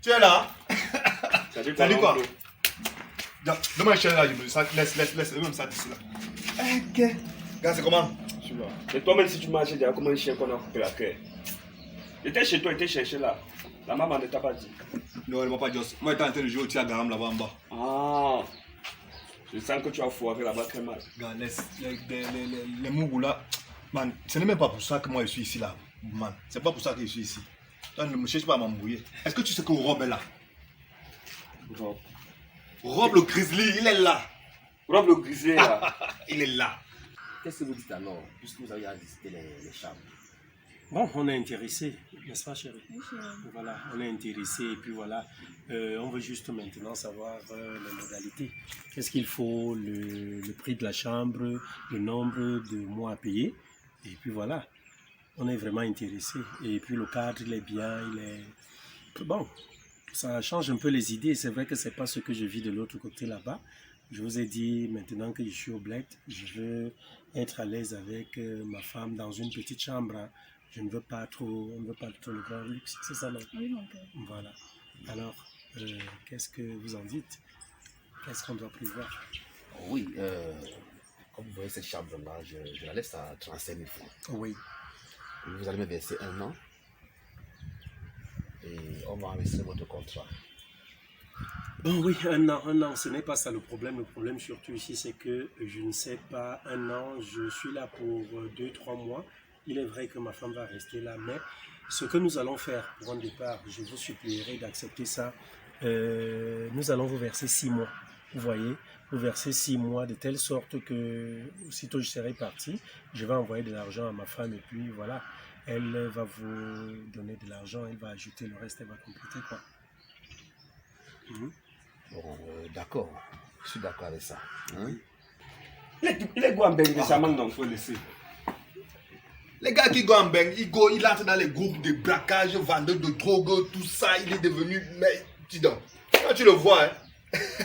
Tu es là? Ça dit Ça dit quoi? l'oncle? Donne-moi une chaîne là, je me sens. Laisse, même ça d'ici là. Ok. Gars, c'est comment? Je suis là. Et toi-même, si tu marches déjà comme un chien qu'on a coupé la queue. J'étais chez toi, j'étais cherché là. La maman ne t'a pas dit. Non, elle m'a pas dit. Moi, j'étais en train de jouer au tir à garam là-bas en bas. Ah. Je sens que tu as foiré là-bas très mal. Gars, les mougous là. Man, ce n'est même pas pour ça que moi je suis ici là. Man, c'est pas pour ça que je suis ici. Toi, ne me cherche pas à m'embrouiller. Est-ce que tu sais que Rob est là? Rob. Rob le grizzly, il est là. Rob le grizzly là. Il est là. Qu'est-ce que vous dites alors, puisque vous avez à visiter les chambres? Bon, on est intéressé, n'est-ce pas chérie? Oui, chérie. Voilà, on est intéressé et puis voilà, on veut juste maintenant savoir les modalités. Qu'est-ce qu'il faut, le prix de la chambre, le nombre de mois à payer. Et puis voilà, on est vraiment intéressé. Et puis le cadre, il est bien, il est... Bon, ça change un peu les idées. C'est vrai que ce n'est pas ce que je vis de l'autre côté là-bas. Je vous ai dit, maintenant que je suis au bled, je veux être à l'aise avec ma femme dans une petite chambre. Hein. Je ne veux pas trop, on ne veut pas trop le grand luxe, c'est ça non? Oui, mon père. Voilà. Alors, qu'est-ce que vous en dites? Qu'est-ce qu'on doit prévoir? Oui, comme vous voyez cette chambre-là, je la laisse à 35 000 francs. Oui. Vous allez me verser 1 an et on va investir votre contrat. Bon oui, un an, ce n'est pas ça le problème. Le problème surtout ici, c'est que je ne sais pas, 1 an, je suis là pour 2-3 mois. Il est vrai que ma femme va rester là, mais ce que nous allons faire pour un départ, je vous supplierai d'accepter ça. Nous allons vous verser 6 mois. Vous voyez, vous versez 6 mois de telle sorte que, aussitôt je serai parti, je vais envoyer de l'argent à ma femme et puis voilà, elle va vous donner de l'argent, elle va ajouter le reste, elle va compléter quoi. Bon, d'accord, je suis d'accord avec ça. Hein? Il est quoi en beng de sa main donc? Faut laisser. Les gars qui go en bang, il entre dans les groupes de braquage, vendeurs de drogue, tout ça, il est devenu... Mais, dis donc, quand tu le vois, hein,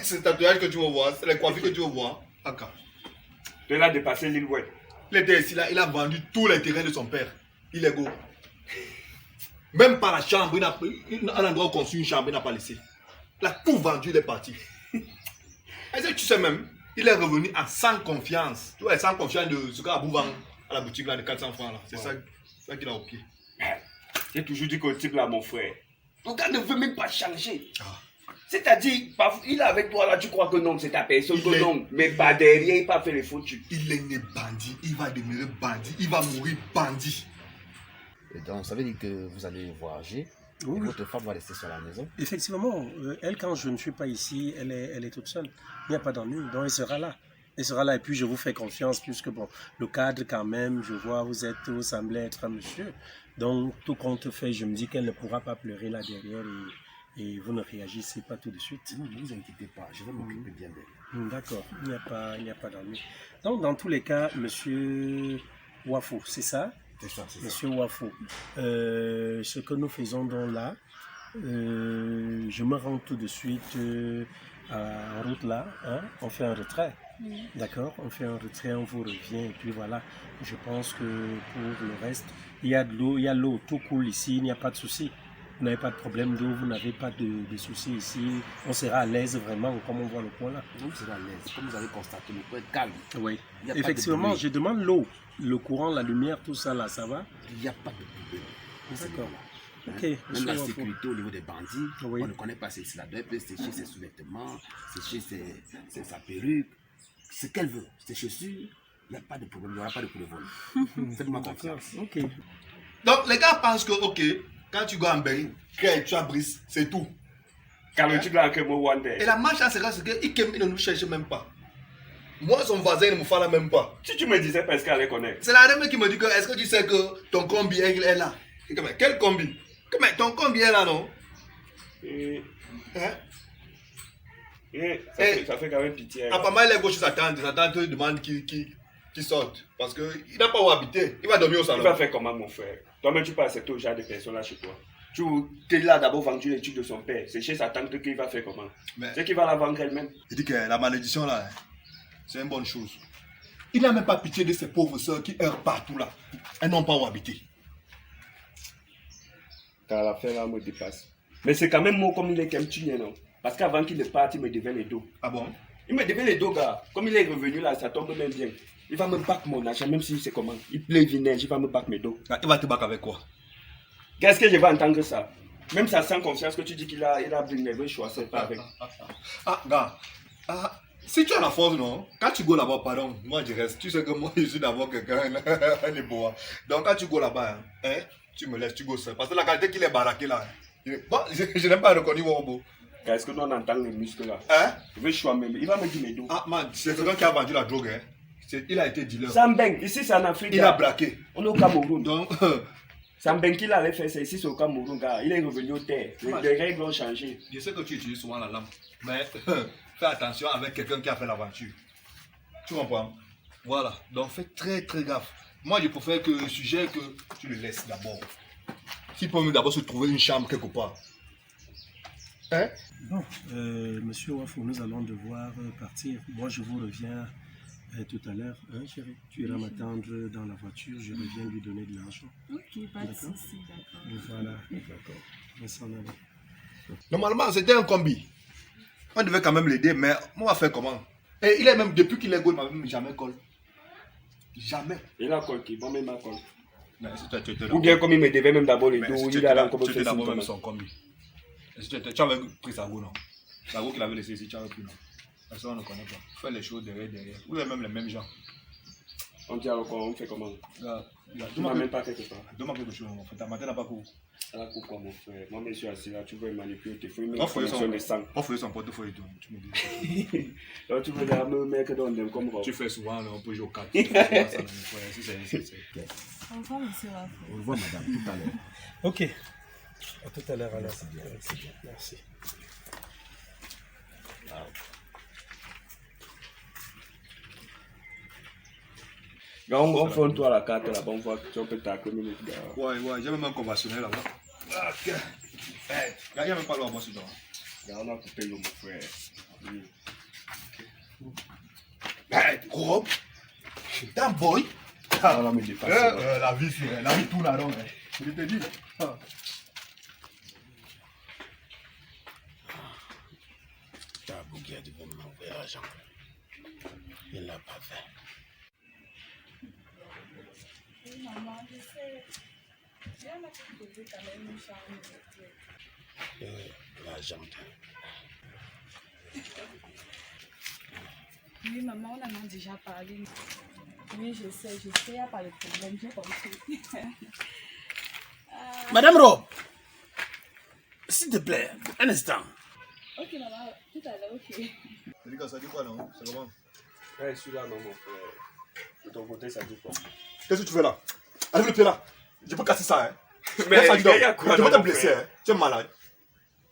c'est le tatouage que tu vas voir, c'est les coiffures que tu vas voir. Encore. Tu l'as dépassé l'île Ouest. Il était ici, là, il a vendu tous les terrains de son père. Il est go. Même pas la chambre, un endroit où construit une chambre, il n'a pas laissé. Il a tout vendu, il est parti. Est-ce que tu sais même, il est revenu en sans confiance. Tu vois, sans confiance de ce qu'a vend à la boutique là, de 400 francs. Là. C'est ça qu'il a au pied. J'ai toujours dit qu'au type là, mon frère, ton gars ne veut même pas changer. Ah. C'est-à-dire, il est avec toi là, tu crois que non, c'est ta personne, que non. Mais pas derrière, il n'a pas fait les foutus. Il est né bandit, il va demeurer bandit, il va mourir bandit. Et donc, ça veut dire que vous allez voyager. Oui, oui. Votre femme va rester sur la maison. Effectivement, elle, quand je ne suis pas ici, elle est toute seule. Il n'y a pas d'ennui, donc elle sera là. Elle sera là et puis je vous fais confiance puisque bon, le cadre quand même, je vois, vous semblez être un monsieur. Donc tout compte fait, je me dis qu'elle ne pourra pas pleurer là derrière et vous ne réagissez pas tout de suite. Ne vous inquiétez pas, je vais m'occuper bien d'elle. D'accord, il n'y a pas d'ennui. Donc dans tous les cas, monsieur Wafo, c'est ça? C'est ça, c'est ça. Monsieur Wafo, ce que nous faisons donc là, je me rends tout de suite en route là, hein, on fait un retrait. D'accord, on fait un retrait, on vous revient et puis voilà. Je pense que pour le reste, il y a de l'eau, tout coule ici, il n'y a pas de souci. Vous n'avez pas de problème d'eau, vous n'avez pas de soucis ici. On sera à l'aise vraiment, comme on voit le coin là. Vous serez à l'aise, comme vous avez constaté, le coin est calme. Oui, Il y a pas effectivement, de bruit. je demande l'eau, le courant, la lumière, tout ça là, ça va? Il n'y a pas de problème. D'accord. Ok, Même monsieur la Wafo. sécurité au niveau des bandits, Oui. on ne connaît pas ceci là. Elle peut sécher ses sous-vêtements, sécher sa perruque, ce qu'elle veut, ses chaussures. Il n'y a pas de problème, il n'y aura pas de coup de vol. Faites-moi confiance. Ok. Donc les gars pensent que, ok, quand tu go en bang, tu as brise, c'est tout. Car le type là, que moi, Et la marche c'est qu'il ne nous cherche même pas. Moi, son voisin, il ne me fera même pas. Si tu me disais parce qu'elle les connaît. C'est la dame qui me dit que, est-ce que tu sais que ton combi est là? Et comme, quel combi? Comme, ton combi est là, non? Hein? Ça fait quand même pitié. Apparemment, il est gauche sa tante demande qui sorte. Parce qu'il n'a pas où habiter. Il va dormir au Il salon. va faire comment, mon frère? Toi-même, tu peux accepter au genre de personnes là chez toi. Tu es là d'abord vendu l'étude de son père. C'est chez sa tante qu'il va faire comment? C'est qu'il va la vendre elle-même. Il dit que la malédiction là, c'est une bonne chose. Il n'a même pas pitié de ces pauvres soeurs qui errent partout là. Elles n'ont pas où habiter. Car l'affaire là me dépasse. Mais c'est quand même moi comme il est comme tu non? Parce qu'avant qu'il ne parte, il me devait les dos. Ah bon? Il me devait les dos, gars. Comme il est revenu là, ça tombe même bien. Il va me battre mon argent, même si c'est comment. Il pleut vinaigre, il va me battre mes dos. Ah, il va te battre avec quoi? Qu'est-ce que je vais entendre ça? Même ça sans confiance que tu dis qu'il a blindé, je choisis pas avec. Gars. Ah, si tu as la force, non? Quand tu go là-bas, pardon, moi je reste. Tu sais que moi je suis d'abord quelqu'un, un éboa. Donc quand tu go là-bas, hein, tu me laisses, tu go seul. Parce que la qualité qu'il est baraqué là, bon, je n'aime pas reconnu Wombo. Est-ce que nous on entend les muscles là? Hein? Je vais choisir même. Il va me dire mes dos. Ah man, c'est quelqu'un qui a vendu la drogue, hein. Il a été dealer. Sambeng, ici c'est en Afrique. Il a braqué. On est au Cameroun. Donc, Sambeng qu'il allait faire ça ici c'est au Cameroun, gars. Il est revenu au terre. Les règles ont changé. je sais que tu utilises souvent la lampe, mais fais attention avec quelqu'un qui a fait l'aventure. Tu comprends? Voilà, donc fais très très gaffe. Moi je préfère que le sujet que tu le laisses d'abord. S'il peut d'abord se trouver une chambre quelque part. Hein? Bon, monsieur Wafo, nous allons devoir partir. Moi, je vous reviens tout à l'heure. Hein, chérie? Tu iras m'attendre dans la voiture. Je reviens lui donner de l'argent. Ok, pas de souci, d'accord. Voilà, d'accord. On va s'en aller. Normalement, c'était un combi. On devait quand même l'aider, mais on va faire comment? Et il est même, depuis qu'il est goal, il m'a même jamais collé. Jamais. Il a quoi qui? Bon, même ma colle. Mais si tu étais Ou bien comme il me devait même d'abord les mais dos, si il tu a étais encore fait d'abord même ça. son combi. Si tu avais pris sa go, non? Sa go qu'il avait laissé ici, tu avais pris, non? Parce qu'on ne connaît pas. Fais les choses derrière. Vous êtes même les mêmes gens. On dit alors quoi? On fait comment? Tu Tu m'amènes pas quelque part. Demande quelque chose, mon frère. Ta matin n'a pas cours. À la coupe quoi mon frère? Moi, je suis assis là, tu veux manipuler tes feuilles, mais On fouille de sang. son portefeuille et tout. Tu me dis. Donc tu veux dire, me mec dans le comme Tu fais souvent, on peut jouer au 4. Au revoir, monsieur Wafo. Au revoir, madame, tout à l'heure. Ok. À tout à l'heure alors. C'est bien. Merci. On fait un tour à la carte là-bas, on voit tu peux tacler minutes. Ouais, j'ai même un conventionnel là-bas. Ok. Il n'y a même pas l'eau à boire sur toi. On a coupé l'eau, mon frère. Gros. Putain, boy. On a mis des faces. La vie tourne là, donc. Je te dis. Tabouguia devait m'envoyer l'argent. Il ne l'a pas fait. Oui, maman, je sais. Viens m'a proposé quand même une chambre d'hôtel. L'argent. Oui, maman, on en a déjà parlé. Oui, je sais, il n'y a pas de problème, j'ai compris. Madame Rob, s'il te plaît, un instant. Ok, maman, tout à l'heure, ok. Ça dit quoi, non? C'est comment? Celui-là, non, mon frère. De ton côté, ça dit quoi? Qu'est-ce que tu fais là? Allez le pied là. Je peux casser ça, hein? Mais ça dit donc. il y a quoi, Je vais te mon blesser, frère? hein? Tu es malade.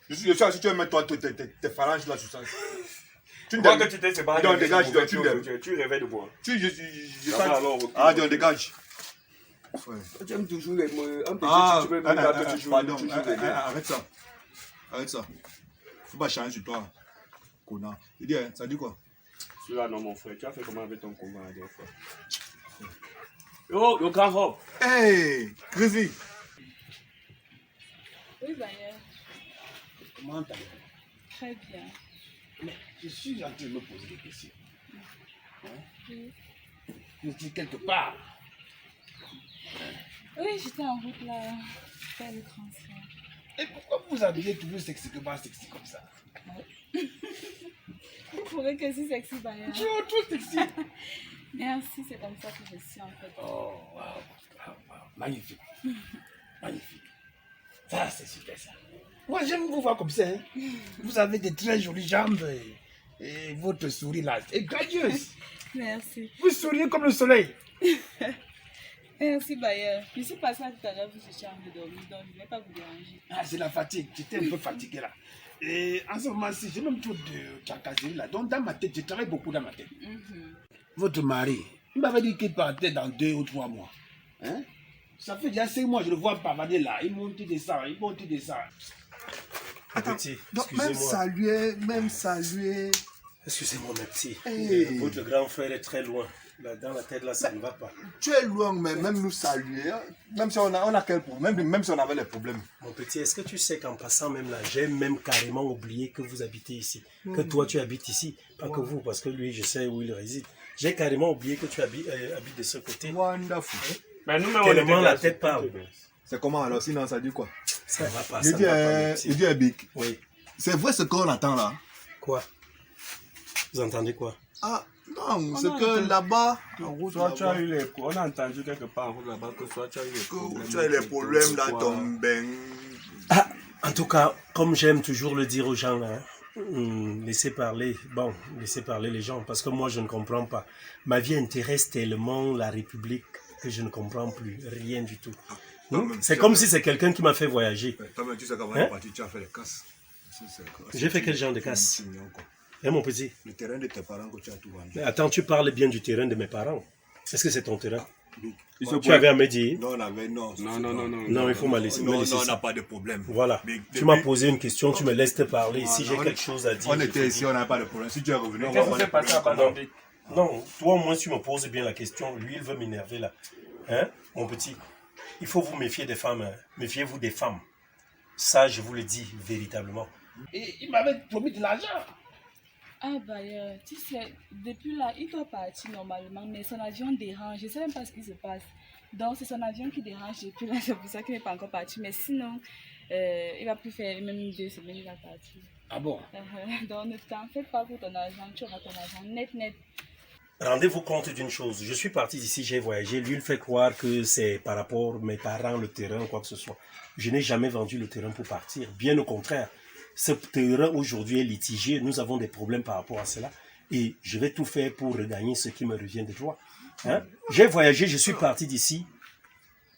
Je suis sûr que tu veux mettre tes phalanges là sur ça. Tu Vois que tu t'es séparé. Donc, dégage, tu tu rêvais de moi. je Ça va alors, ok. Ah, donc dégage. Tu aimes toujours les mots. Un petit, Ah, tu veux me battre, tu joues. pardon, Tu joues les gars. arrête ça. Arrête ça. Faut pas changer sur toi. Connard. Il dit, ça dit quoi? Celui-là, non, mon frère. Tu as fait comment avec ton combat la dernière fois? Yo, grand robe. Hey, Grizzly. Oui, Bayer, Comment t'as fait? très bien. Mais je suis en train de me poser des questions. Hein? Oui, Je suis quelque part. oui j'étais en route là, faire le transfert. Et pourquoi vous habillez toujours sexy comme ça? Vous trouvez que c'est sexy, Bayer? Tu es trop sexy. Merci, c'est comme ça que je suis en fait. Oh, wow. Magnifique. Magnifique. Ça, c'est super ça. Moi, j'aime vous voir comme ça. Hein. Vous avez de très jolies jambes et votre souris là est gradieuse. Merci. Vous souriez comme le soleil. Merci, Bayer. Je suis passée là tout à l'heure, vous étiez en train de dormir, donc je ne vais pas vous déranger. Ah, c'est la fatigue. J'étais un peu fatigué là. Et en ce moment-ci, j'ai même trop de cacaserie là. Donc, dans ma tête, je travaille beaucoup dans ma tête. Votre mari, il m'avait dit qu'il partait dans 2 ou 3 mois. Hein? Ça fait déjà 5 mois, je le vois pavaner là. Il monte, il descend, il monte, il descend. Petit, Donc, même excusez-moi. saluer. Excusez-moi, mes petits. Hey. Votre grand frère est très loin. Là, dans la tête, là, ça ne va pas. Tu es loin, mais même nous saluer, hein, même si on a quel problème, même si on avait les problèmes. Mon petit, est-ce que tu sais qu'en passant même là, j'ai même carrément oublié que vous habitez ici, que toi tu habites ici, pas que vous, parce que lui, je sais où il réside. J'ai carrément oublié que tu habites de ce côté. Wonderful. Mais nous, Tellement la tête parle. C'est comment alors? Sinon, ça dit quoi? Ça ne va pas, Je ça ne va pas, mon dis, petit. Bic, Oui. c'est vrai ce qu'on attend là? Quoi? Vous entendez quoi? Ah, non, c'est que là-bas, en route, Soit tu as là-bas, eu les... On a entendu quelque part en route là-bas que soit tu as eu les problèmes. tu as les problèmes dans ton bain. Ah, en tout cas, comme j'aime toujours le dire aux gens, là, laissez parler, bon, laissez parler les gens, parce que moi je ne comprends pas. Ma vie intéresse tellement la République que je ne comprends plus, rien du tout. C'est comme si c'est quelqu'un qui m'a fait voyager. Toi-même, tu sais qu'avant Hein? de partir, tu as fait les casses. J'ai fait quel genre de casse? Hein, mon petit? Le terrain de tes parents que tu as tout vendu. Mais attends, tu parles bien du terrain de mes parents. Est-ce que c'est ton terrain? Ils se Tu avais à me dire? Non, on avait, non. Non, il faut me laisser, Non, me laisser non, on n'a ça. pas de problème. Voilà. Mais Tu depuis- m'as posé une question, tu me laisses te parler. Si Non, j'ai on quelque est- chose à dire. On je était te ici, dis. on n'a pas de problème. Si tu es revenu, on va Qu'est-ce avoir qui des s'est passé à problèmes. Bandambique? Non, toi au moins tu me poses bien la question. Lui, il veut m'énerver là. Hein, mon petit? Il faut vous méfier des femmes. Hein. Méfiez-vous des femmes. Ça, je vous le dis véritablement. Et il m'avait promis de l'argent. Ah bah, tu sais, depuis là, il doit partir normalement, mais son avion dérange. Je ne sais même pas ce qui se passe. Donc, c'est son avion qui dérange depuis là, c'est pour ça qu'il n'est pas encore parti. Mais sinon, il va plus faire même 2 semaines, il va partir. Ah bon? Donc, ne t'en fais pas pour ton argent, tu auras ton argent net, net. Rendez-vous compte d'une chose. Je suis parti d'ici, j'ai voyagé. Lui, il fait croire que c'est par rapport à mes parents, le terrain, quoi que ce soit. Je n'ai jamais vendu le terrain pour partir. Bien au contraire. Ce terrain aujourd'hui est litigieux. Nous avons des problèmes par rapport à cela. Et je vais tout faire pour regagner ce qui me revient de droit. Hein? J'ai voyagé, je suis parti d'ici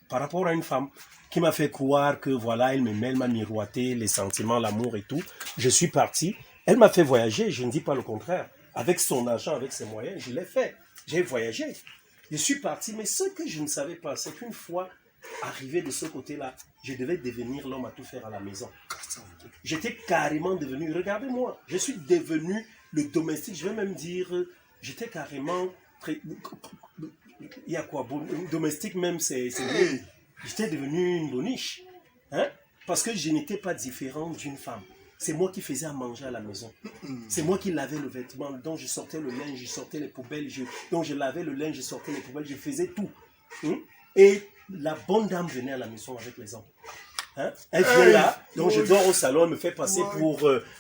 par rapport à une femme qui m'a fait croire que voilà, elle m'aimait, elle m'a miroité les sentiments, l'amour et tout. Je suis parti. Elle m'a fait voyager, je ne dis pas le contraire. Avec son argent, avec ses moyens, je l'ai fait. J'ai voyagé. Je suis parti, mais ce que je ne savais pas, c'est qu'une fois arrivé de ce côté-là, je devais devenir l'homme à tout faire à la maison. J'étais carrément devenu, regardez-moi, je suis devenu le domestique, je vais même dire, j'étais carrément, il y a quoi, domestique même, c'est mieux. J'étais devenu une boniche, hein, parce que je n'étais pas différent d'une femme. C'est moi qui faisais à manger à la maison. C'est moi qui lavais le vêtement, donc je sortais le linge, je sortais les poubelles, donc je lavais le linge, je sortais les poubelles, je faisais tout. Et la bonne dame venait à la maison avec les enfants. Hein? Elle vient là, donc je dors au salon, elle me fait passer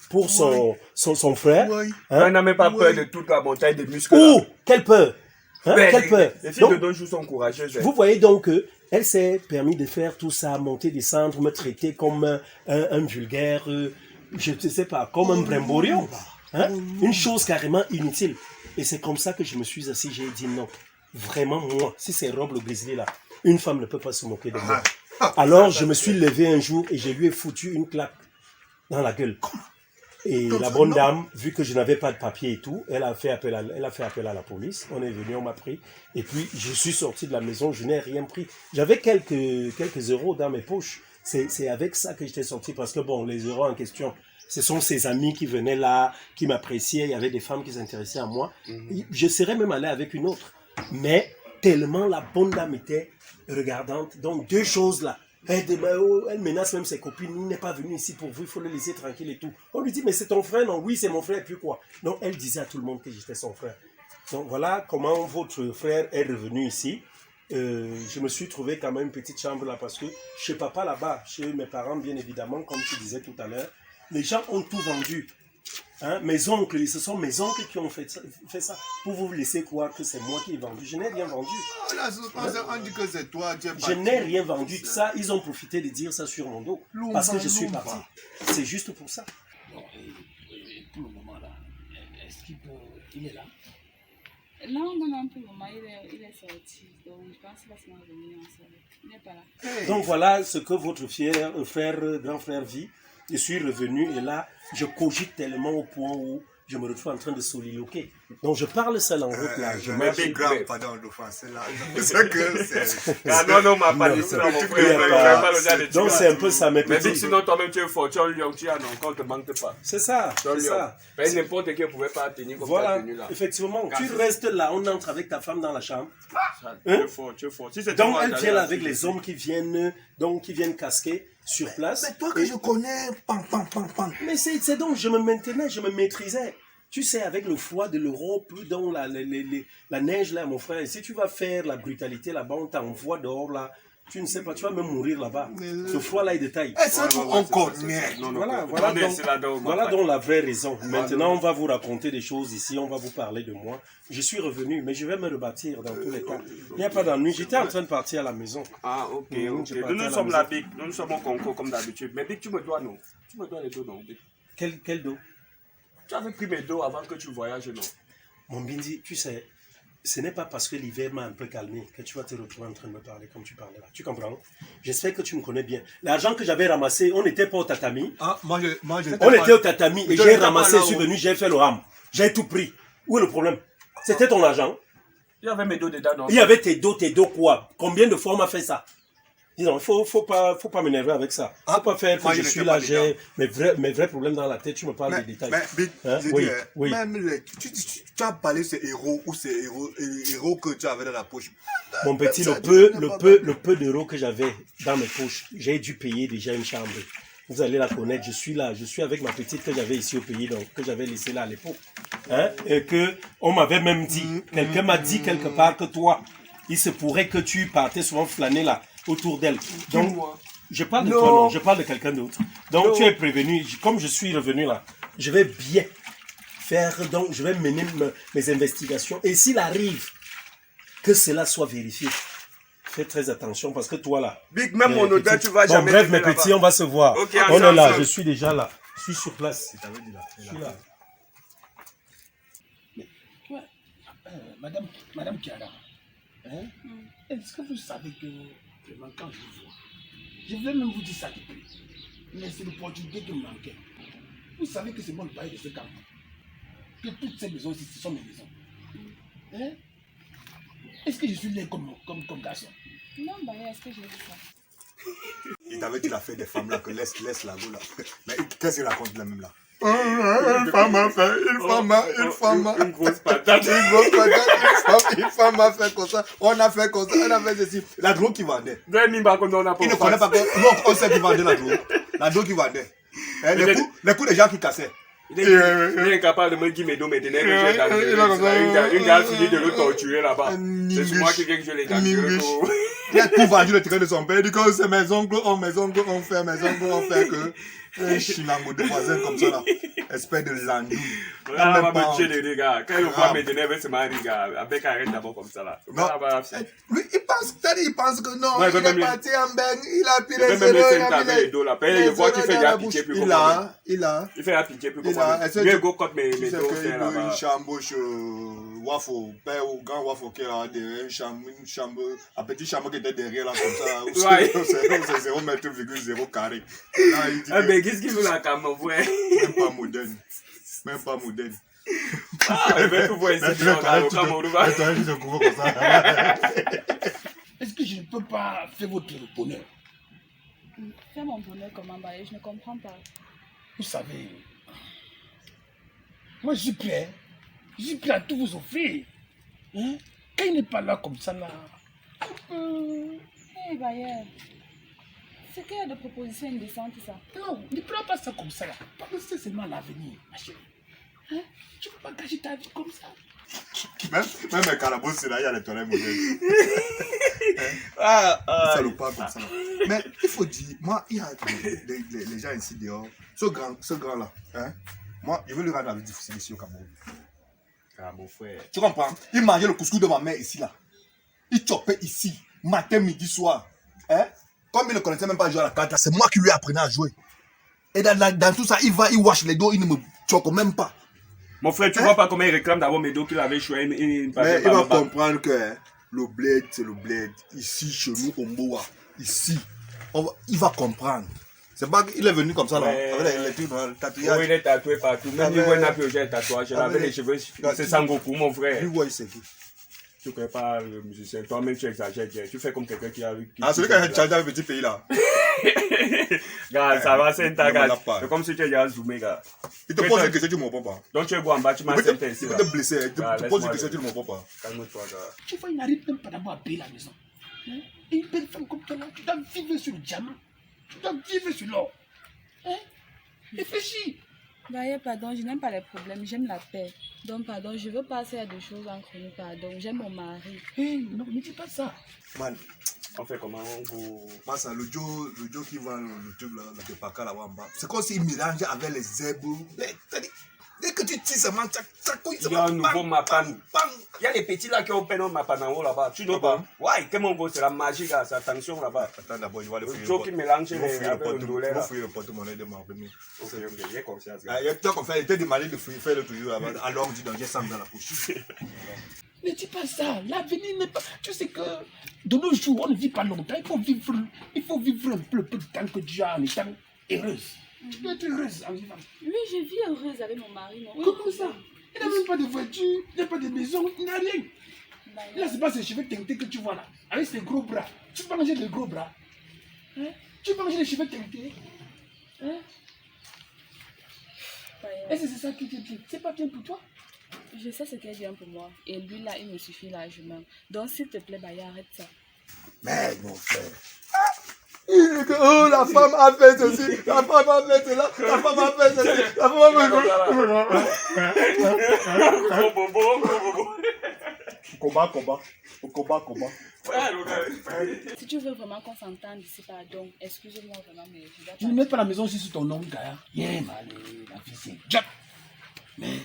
pour son frère. Elle n'a même pas peur de toute la montagne de muscles. Oh, quelle peur! Hein? Quelle peur! Les filles Donc, de Don Chou sont courageuses. vous voyez donc qu'elle s'est permis de faire tout ça, monter, descendre, me traiter comme un vulgaire, je ne sais pas, comme un brimborion. Hein? Une chose carrément inutile. Et c'est comme ça que je me suis assis, j'ai dit non. Vraiment, moi, si c'est Rob le grizzly là, une femme ne peut pas se moquer de moi. Alors, je me suis levé un jour et je lui ai foutu une claque dans la gueule. Et la bonne dame, vu que je n'avais pas de papier et tout, elle a fait appel à la police. On est venu, on m'a pris. Et puis, je suis sorti de la maison, je n'ai rien pris. J'avais quelques euros dans mes poches. C'est avec ça que j'étais sorti parce que, bon, les euros en question, ce sont ses amis qui venaient là, qui m'appréciaient. Il y avait des femmes qui s'intéressaient à moi. Je serais même allé avec une autre. Mais tellement la bonne dame était regardante. Donc, 2 choses là. Elle menace même ses copines. Il n'est pas venu ici pour vous, il faut le laisser tranquille et tout. On lui dit, mais c'est ton frère? Non, oui, c'est mon frère, et puis quoi? Donc, elle disait à tout le monde que j'étais son frère. Donc, voilà comment votre frère est revenu ici. Je me suis trouvé quand même une petite chambre là parce que chez papa là-bas, chez mes parents, bien évidemment, comme tu disais tout à l'heure, les gens ont tout vendu. Hein? Mes oncles, ce sont mes oncles qui ont fait ça pour vous laisser croire que c'est moi qui ai vendu. Je n'ai rien vendu. On dit que c'est toi, tu es Je n'ai rien vendu. Ça, ils ont profité de dire ça sur mon dos parce que je suis parti. C'est juste pour ça. Bon, et pour le moment là, est-ce qu'il est là? Non, pour le moment, il est sorti. Donc, je pense qu'il va se revenir ensemble. Il n'est pas là. Donc voilà ce que votre frère, grand frère vit. Je suis revenu et là, je cogite tellement au point où je me retrouve en train de soliloquer. Donc je parle seul en route là. Je Mais marche. c'est grave, pardon, l'offense là. C'est que c'est. Ah non, non, ma pas Non, dit c'est ça, pas- mon il y frère. a Je pas- vais pas le dire de Donc tu c'est un peu ça, mes Mais petits. Big, sinon toi-même tu es fort, tu as un lion, tu as non, quand on te manque pas. C'est ça, c'est ça. Mais n'importe qui ne pouvait pas tenir comme tu as Voilà, tenu là. effectivement, tu Quand- restes là, on entre avec ta femme dans la chambre. Tu es fort, tu es fort. Si c'est Donc toi, elle t'allais vient là à- avec les hommes qui viennent casquer sur place. C'est toi que je connais. Pam, pam, pam, pam. Mais c'est donc, je me maintenais, je me maîtrisais. Tu sais, avec le froid de l'Europe, dans la neige là, mon frère, si tu vas faire la brutalité là-bas, on t'envoie dehors là, tu ne sais pas, tu vas même mourir là-bas. Ce froid là est de taille. Eh, ça, on connaît. Non, non, Voilà attendez, donc, c'est là-dedans, mon voilà frère. donc la vraie raison. Maintenant, on va vous raconter des choses ici, on va vous parler de moi. Je suis revenu, mais je vais me rebâtir dans tous les cas. Il n'y a pas d'ennui. J'étais en train de partir à la maison. Ah, ok, Mmh, ok. j'ai pas été à Nous la sommes maison. là, Big. Nous sommes au concours comme d'habitude. Mais Big, tu me dois, non? Tu me dois les dos, non, Big? Quel dos? Tu avais pris mes dos avant que tu voyages, non? Mon Bindi, tu sais, ce n'est pas parce que l'hiver m'a un peu calmé que tu vas te retrouver en train de me parler comme tu parlais là. Tu comprends? J'espère que tu me connais bien. L'argent que j'avais ramassé, on n'était pas au tatami. Ah, moi, je. On était au tatami et Je j'ai n'étais pas ramassé, là, je suis oh. venu, j'ai fait le ram. J'ai tout pris. Où est le problème? C'était ton argent. Il y avait mes dos dedans, non? Il y avait tes dos quoi? Combien de fois on m'a fait ça? Dis donc, faut pas m'énerver avec ça. Faut pas faire que moi, je je suis n'étais là, pas j'ai mes vrais problèmes dans la tête, tu me parles des détails. Mais, Big, Hein? je Oui, dis, oui. même tu as parlé de ces héros ou ces héros que tu avais dans la poche. Mon petit, Ça, le peu d'euros que j'avais dans mes poches, j'ai dû payer déjà une chambre. Vous allez la connaître, je suis là, je suis avec ma petite que j'avais ici au pays, donc que j'avais laissée là à l'époque. Hein? Et que on m'avait même dit, quelqu'un m'a dit quelque part que toi, il se pourrait que tu partais souvent flâner là, autour d'elle. Donc, je parle de toi, non, je parle de quelqu'un d'autre. Donc, tu es prévenu, comme je suis revenu là, je vais bien faire, donc je vais mener mes investigations. Et s'il arrive que cela soit vérifié, fais très attention parce que toi là. Big, même mon odeur, petit- tu vas Bon, jamais. bref, mes trouver là-bas. petits, on va se voir. Ok, On est là, ensemble. je suis déjà là. Je suis sur place. Je suis là. Madame Kiara, hein? Est-ce que vous savez que vraiment quand je vous vois, je vais même vous dire ça depuis, mais c'est l'opportunité qui me manquait. Vous savez que c'est moi le bail de ce camp. Que toutes ces maisons ici, ce sont mes maisons. Hein? Est-ce que je suis laid comme garçon? Non, bah, est-ce que j'ai dit ça? Il t'avait dit l'affaire des femmes là, que laisse la go là. Mais qu'est-ce qu'il raconte là même là? Une femme a fait, Une grosse patate. une femme a fait comme ça, on a fait comme ça, on a fait ceci. La drogue qui vendait. Il ne connaît pas que, non, on sait qui vendait la drogue. La drogue qui vendait. Hein, les coups des gens qui cassaient. Il est incapable de me dire mes dos maintenant que j'ai dangereux. Une gars finit de le torturer là-bas. C'est moi qui viens que je l'ai dangereux. Il a tout vendu le terrain de son père. Il dit que c'est mes oncles ont fait que. Un chinango de voisin comme ça là. Espèce de landou. Là, on va me tuer les gars. Quand il va me donner avec ce mari, gars, avec arrête d'abord comme ça là. Non. Lui, il pense que non. Ouais, Il même est parti en bang. Il a pris Il fait les même les zéros. cinq avec les dos là. Je vois qu'il fait de la pitié plus Il a. Il fait la pitié plus Il a. Il vient go contre mes Tu sais dos qu'il là-bas. a une chambre chez Wafo, père ou grand Wafo qui est là derrière, une chambre, un petit chambre qui était derrière là comme ça, où Ouais. c'est 0,0 m carré. Là, il dit Eh ben, qu'est-ce qu'il veut là quand même, ouais? même pas moderne. Même pas moderne. Ah, il va tout voir ici, on a le Cameroun. Je te couvre comme ça. Est-ce que je ne peux pas faire votre bonheur? Faire mon bonheur comment, bah, je ne comprends pas. Vous savez, moi je suis prêt. Je suis prêt à tout vous offrir. Hein? Quand il n'est pas là comme ça, là. Eh, Bayer, c'est qu'il y a de propositions indécentes, ça. Non, ne prends pas ça comme ça, là. Parce que c'est seulement l'avenir, ma chérie. Hein? Tu ne peux pas gâcher ta vie comme ça. Même les carabos, c'est là, il y a les toilettes modernes. Ça le pas comme ça. Mais il faut dire, moi, il y a les gens ici dehors. Ce grand là, hein? Moi, je veux lui rendre la vie difficile ici au Cameroun. Ah, mon frère. Tu comprends? Il mangeait le couscous de ma mère ici là. Il chopait ici, matin, midi, soir. Hein? Comme il ne connaissait même pas jouer à la carte, c'est moi qui lui apprenais à jouer. Et dans tout ça, il wash les dos, il ne me choque même pas. Mon frère, tu vois pas comment il réclame d'abord mes dos qu'il avait choisi. Mais il va comprendre que le bled, c'est le bled. Ici, chez nous, au Mboa, ici, il va comprendre. C'est pas qu'il est venu comme ça, là. Ouais. Avec les trucs, le tatouage. Oui, il est tatoué partout. Même lui, il n'a plus de tatouage. Il avait Avec les cheveux. C'est Sangoku, mon frère. Lui, ouais, c'est qui? Tu ne connais pas le musicien. Toi-même, tu exagères. Tu fais comme quelqu'un qui a... Ah, celui qui a changé avec le petit pays, là. Gars, ça va, c'est un Ne tagage. m'en lave pas. C'est comme si tu es déjà zoomé, gars. Il te pose une question, tu ne me réponds pas. Donc, tu es en bas, tu m'as Il senté ici. peut te blesser. Il Ah, te pose une laisse-moi question, le- tu ne me réponds pas. Calme-toi, gars. Tu vois, il n'arrive même pas d'abord à payer la maison. Hein? Et une belle femme comme toi là, tu dois vivre sur le diamant. Tu dois vivre sur l'or. Hein? Réfléchis. Bah, pardon, je n'aime pas les problèmes, j'aime la paix. Donc, pardon, je veux passer à des choses entre nous, pardon. J'aime mon mari. Hey, non, ne dis pas ça. Man, On fait comment? On go... Massa, le Joe qui vend le truc là, de Paka là-bas en bas, c'est comme s'il mélange avec les zèbres. Dès que tu tires seulement, ça couille. Il y a un nouveau Mapan. Il y a les petits là qui ont peine un Mapan en haut là-bas. Tu n'as pas? Ouais, comment on go? C'est la magie, gars. C'est attention là-bas. Attends d'abord, je vais le Le fouiller. Joe qui mélange Il les faut avec le dollar. là. fouiller le porte-monnaie de ma premier. Ok, j'ai confiance, Ah, gars. il y a tant qu'on fait, il était demandé de fouiller, faire le toujours là-bas. Alors on dit donc j'ai 100 dans la poche. Ne dis pas ça. L'avenir n'est pas. Tu sais que de nos jours, on ne vit pas longtemps. Il faut vivre un peu de temps que Dieu a en étant heureuse. Tu dois être heureuse en vivant. Oui, je vis heureuse avec mon mari, non? Comment ça? Il n'a même pas de voiture, il n'a pas de maison, il n'a rien. Bah, Là, c'est pas ces cheveux teintés que tu vois là, avec ces gros bras. Tu peux manger des gros bras. Hein? Tu peux manger des cheveux teintés. Hein? Est-ce que c'est ça qui te dit? C'est pas bien pour toi? je sais ce qui est bien pour moi. Et lui, là, il me suffit largement. Donc, s'il te plaît, bah, arrête ça. Mais mon frère. Oh, la femme a fait ceci, la femme a fait cela, la femme a fait ceci, la femme a fait Gros bobo. Combat. Si tu veux vraiment qu'on s'entende ici, pardon, excuse-moi vraiment, mais je dois Tu ne mets pas la maison aussi sur ton nom, Kaya. Bien, allez, la fille c'est Jack. Mais,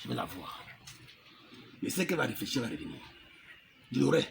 je vais la voir. Mais c'est qu'elle va réfléchir à revenir. Je l'aurai.